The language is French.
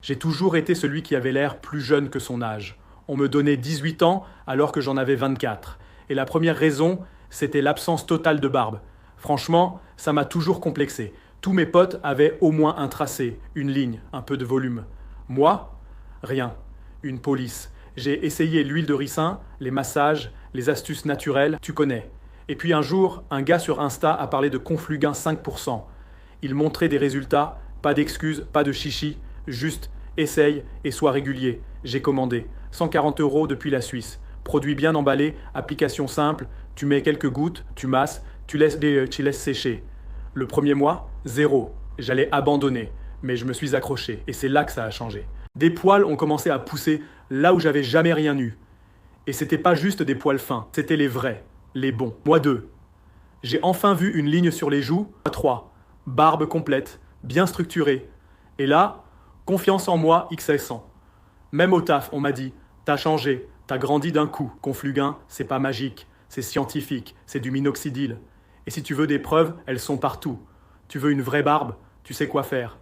J'ai toujours été celui qui avait l'air plus jeune que son âge. On me donnait 18 ans alors que j'en avais 24. Et la première raison, c'était l'absence totale de barbe. Franchement, ça m'a toujours complexé. Tous mes potes avaient au moins un tracé, une ligne, un peu de volume. Moi, rien. Une police. J'ai essayé l'huile de ricin, les massages, les astuces naturelles, tu connais. Et puis un jour, un gars sur Insta a parlé de Conflugain 5%. Il montrait des résultats, pas d'excuses, pas de chichi, juste essaye et sois régulier. J'ai commandé. 140 € depuis la Suisse. Produit bien emballé, application simple, tu mets quelques gouttes, tu masses, tu laisses sécher. Le premier mois, 0. J'allais abandonner, mais je me suis accroché et c'est là que ça a changé. Des poils ont commencé à pousser là où j'avais jamais rien eu. Et c'était pas juste des poils fins, c'était les vrais, les bons. Mois 2. J'ai enfin vu une ligne sur les joues. Mois 3. Barbe complète, bien structurée. Et là, confiance en moi XS100. Même au taf, on m'a dit « T'as changé, t'as grandi d'un coup. Conflugain, c'est pas magique, c'est scientifique, c'est du minoxidil. Et si tu veux des preuves, elles sont partout. Tu veux une vraie barbe, tu sais quoi faire.